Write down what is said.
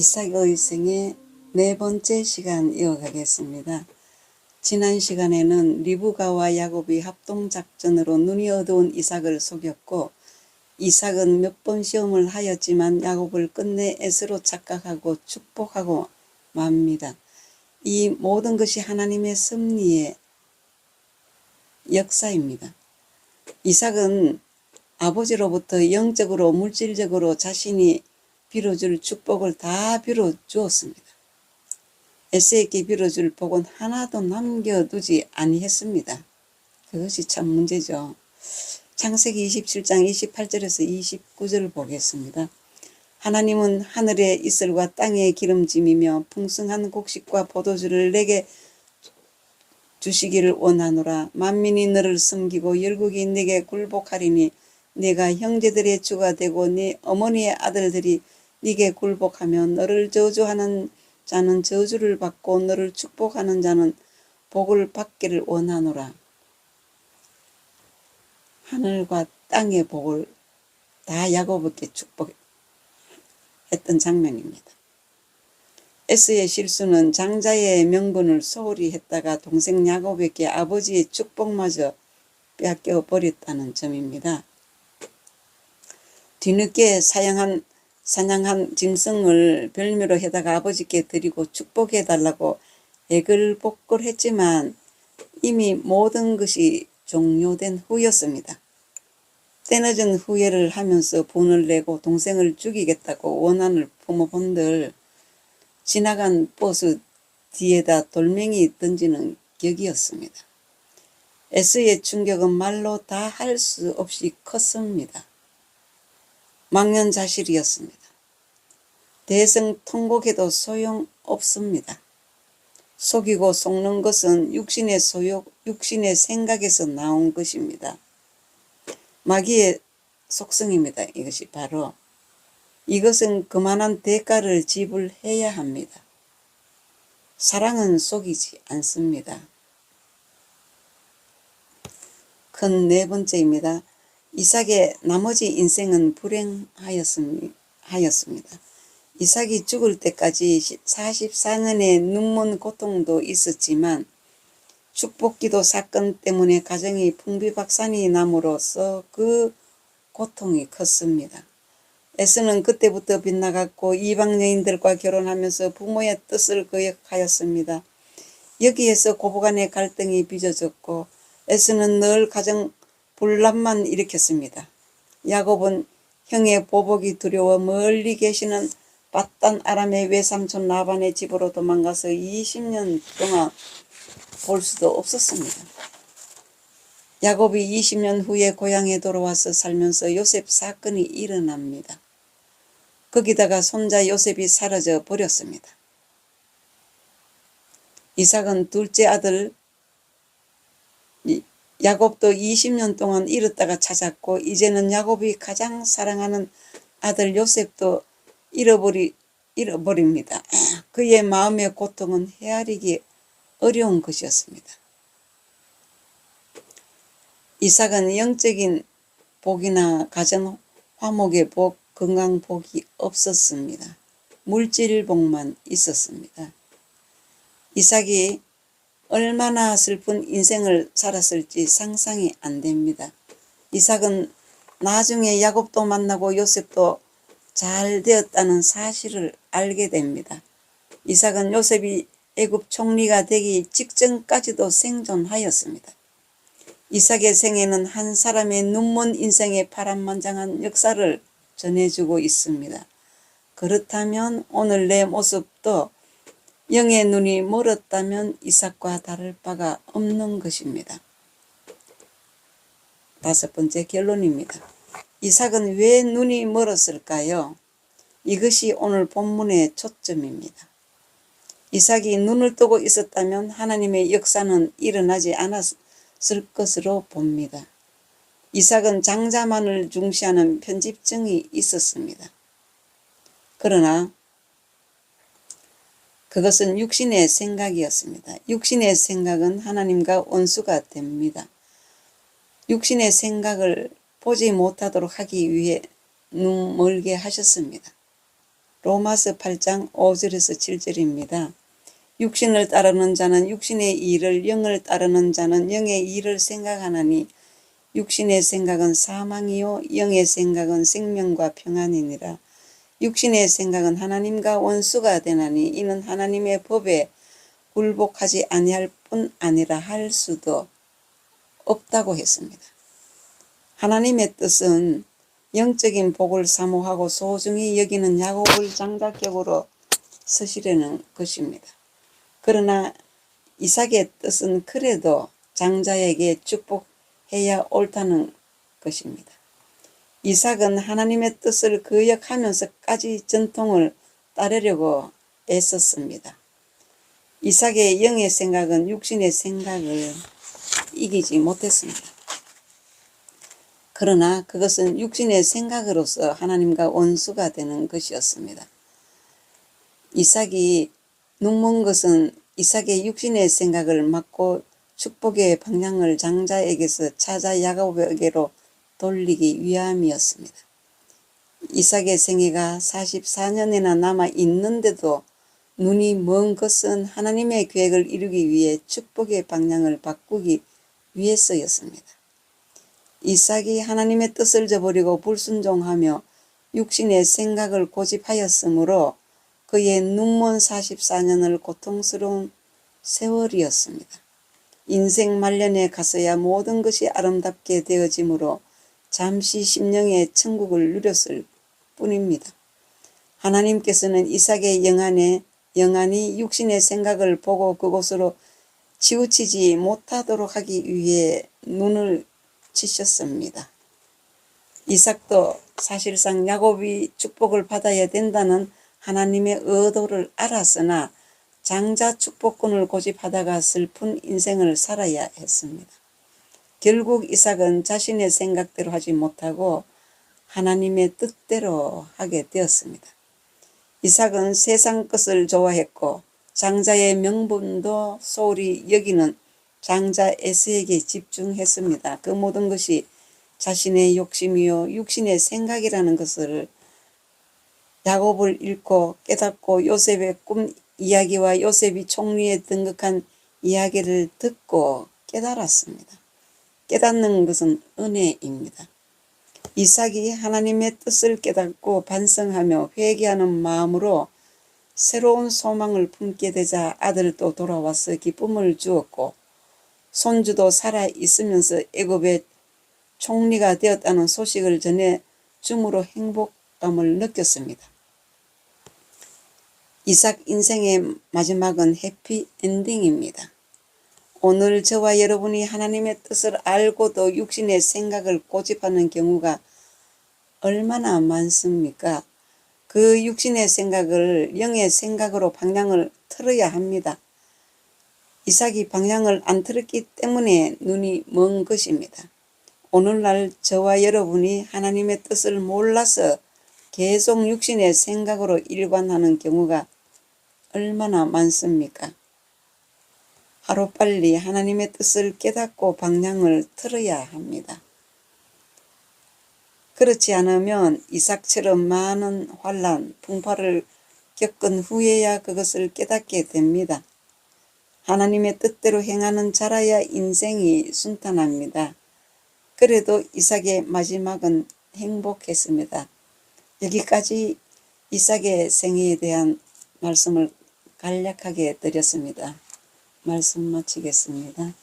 이삭의 생의 네 번째 시간 이어가겠습니다. 지난 시간에는 리브가와 야곱이 합동작전으로 눈이 어두운 이삭을 속였고, 이삭은 몇 번 시험을 하였지만 야곱을 끝내 에스로 착각하고 축복하고 맙니다. 이 모든 것이 하나님의 섭리의 역사입니다. 이삭은 아버지로부터 영적으로 물질적으로 자신이 빌어줄 축복을 다 빌어주었습니다. 에서에게 빌어줄 복은 하나도 남겨두지 아니했습니다. 그것이 참 문제죠. 창세기 27장 28절에서 29절 보겠습니다. 하나님은 하늘의 이슬과 땅의 기름짐이며 풍성한 곡식과 포도주를 내게 주시기를 원하노라. 만민이 너를 섬기고 열국이 내게 굴복하리니 내가 형제들의 주가 되고 네 어머니의 아들들이 네게 굴복하며 너를 저주하는 자는 저주를 받고 너를 축복하는 자는 복을 받기를 원하노라. 하늘과 땅의 복을 다 야곱에게 축복했던 장면입니다. 에서의 실수는 장자의 명분을 소홀히 했다가 동생 야곱에게 아버지의 축복마저 빼앗겨 버렸다는 점입니다. 뒤늦게 사냥한 짐승을 별미로 해다가 아버지께 드리고 축복해달라고 애걸복걸했지만 이미 모든 것이 종료된 후였습니다. 때늦은 후회를 하면서 분을 내고 동생을 죽이겠다고 원한을 품어본들 지나간 버스 뒤에다 돌멩이 던지는 격이었습니다. 에서의 충격은 말로 다 할 수 없이 컸습니다. 망연자실이었습니다. 대성통곡해도 소용없습니다. 속이고 속는 것은 육신의 생각에서 나온 것입니다. 마귀의 속성입니다. 이것이 바로 이것은 그만한 대가를 지불해야 합니다. 사랑은 속이지 않습니다. 큰 네 번째입니다. 이삭의 나머지 인생은 불행하였습니다. 이삭이 죽을 때까지 44년의 눈먼 고통도 있었지만 축복기도 사건 때문에 가정이 풍비박산이 남으로써 그 고통이 컸습니다. 에서는 그때부터 빗나갔고 이방 여인들과 결혼하면서 부모의 뜻을 거역하였습니다. 여기에서 고부간의 갈등이 빚어졌고 에서는 늘 가정 분란만 일으켰습니다. 야곱은 형의 보복이 두려워 멀리 계시는 밧단 아람의 외삼촌 라반의 집으로 도망가서 20년 동안 볼 수도 없었습니다. 야곱이 20년 후에 고향에 돌아와서 살면서 요셉 사건이 일어납니다. 거기다가 손자 요셉이 사라져 버렸습니다. 이삭은 둘째 아들 야곱도 20년 동안 잃었다가 찾았고 이제는 야곱이 가장 사랑하는 아들 요셉도 잃어버립니다. 그의 마음의 고통은 헤아리기 어려운 것이었습니다. 이삭은 영적인 복이나 가정 화목의 복, 건강 복이 없었습니다. 물질 복만 있었습니다. 이삭이 얼마나 슬픈 인생을 살았을지 상상이 안 됩니다. 이삭은 나중에 야곱도 만나고 요셉도 잘 되었다는 사실을 알게 됩니다. 이삭은 요셉이 애굽 총리가 되기 직전까지도 생존하였습니다. 이삭의 생애는 한 사람의 눈먼 인생의 파란만장한 역사를 전해주고 있습니다. 그렇다면 오늘 내 모습도 영의 눈이 멀었다면 이삭과 다를 바가 없는 것입니다. 다섯 번째 결론입니다. 이삭은 왜 눈이 멀었을까요? 이것이 오늘 본문의 초점입니다. 이삭이 눈을 뜨고 있었다면 하나님의 역사는 일어나지 않았을 것으로 봅니다. 이삭은 장자만을 중시하는 편집증이 있었습니다. 그러나 그것은 육신의 생각이었습니다. 육신의 생각은 하나님과 원수가 됩니다. 육신의 생각을 보지 못하도록 하기 위해 눈 멀게 하셨습니다. 로마서 8장 5절에서 7절입니다. 육신을 따르는 자는 육신의 일을, 영을 따르는 자는 영의 일을 생각하나니 육신의 생각은 사망이요 영의 생각은 생명과 평안이니라. 육신의 생각은 하나님과 원수가 되나니 이는 하나님의 법에 굴복하지 아니할 뿐 아니라 할 수도 없다고 했습니다. 하나님의 뜻은 영적인 복을 사모하고 소중히 여기는 야곱을 장자격으로 쓰시려는 것입니다. 그러나 이삭의 뜻은 그래도 장자에게 축복해야 옳다는 것입니다. 이삭은 하나님의 뜻을 거역하면서까지 전통을 따르려고 애썼습니다. 이삭의 영의 생각은 육신의 생각을 이기지 못했습니다. 그러나 그것은 육신의 생각으로서 하나님과 원수가 되는 것이었습니다. 이삭이 눈먼 것은 이삭의 육신의 생각을 막고 축복의 방향을 장자에게서 찾아 야곱에게로 돌리기 위함이었습니다. 이삭의 생애가 44년이나 남아 있는데도 눈이 먼 것은 하나님의 계획을 이루기 위해 축복의 방향을 바꾸기 위해서였습니다. 이삭이 하나님의 뜻을 저버리고 불순종하며 육신의 생각을 고집하였으므로 그의 눈먼 44년을 고통스러운 세월이었습니다. 인생 말년에 가서야 모든 것이 아름답게 되어지므로 잠시 심령의 천국을 누렸을 뿐입니다. 하나님께서는 이삭의 영안이 육신의 생각을 보고 그곳으로 치우치지 못하도록 하기 위해 눈을 치셨습니다. 이삭도 사실상 야곱이 축복을 받아야 된다는 하나님의 의도를 알았으나 장자 축복권을 고집하다가 슬픈 인생을 살아야 했습니다. 결국 이삭은 자신의 생각대로 하지 못하고 하나님의 뜻대로 하게 되었습니다. 이삭은 세상 것을 좋아했고 장자의 명분도 소홀히 여기는 장자 에서에게 집중했습니다. 그 모든 것이 자신의 욕심이요 육신의 생각이라는 것을 야곱을 읽고 깨닫고 요셉의 꿈 이야기와 요셉이 총리에 등극한 이야기를 듣고 깨달았습니다. 깨닫는 것은 은혜입니다. 이삭이 하나님의 뜻을 깨닫고 반성하며 회개하는 마음으로 새로운 소망을 품게 되자 아들도 돌아와서 기쁨을 주었고 손주도 살아 있으면서 애굽의 총리가 되었다는 소식을 전해 줌으로 행복감을 느꼈습니다. 이삭 인생의 마지막은 해피엔딩입니다. 오늘 저와 여러분이 하나님의 뜻을 알고도 육신의 생각을 고집하는 경우가 얼마나 많습니까? 그 육신의 생각을 영의 생각으로 방향을 틀어야 합니다. 이삭이 방향을 안 틀었기 때문에 눈이 먼 것입니다. 오늘날 저와 여러분이 하나님의 뜻을 몰라서 계속 육신의 생각으로 일관하는 경우가 얼마나 많습니까? 하루빨리 하나님의 뜻을 깨닫고 방향을 틀어야 합니다. 그렇지 않으면 이삭처럼 많은 환난, 풍파를 겪은 후에야 그것을 깨닫게 됩니다. 하나님의 뜻대로 행하는 자라야 인생이 순탄합니다. 그래도 이삭의 마지막은 행복했습니다. 여기까지 이삭의 생애에 대한 말씀을 간략하게 드렸습니다. 말씀 마치겠습니다.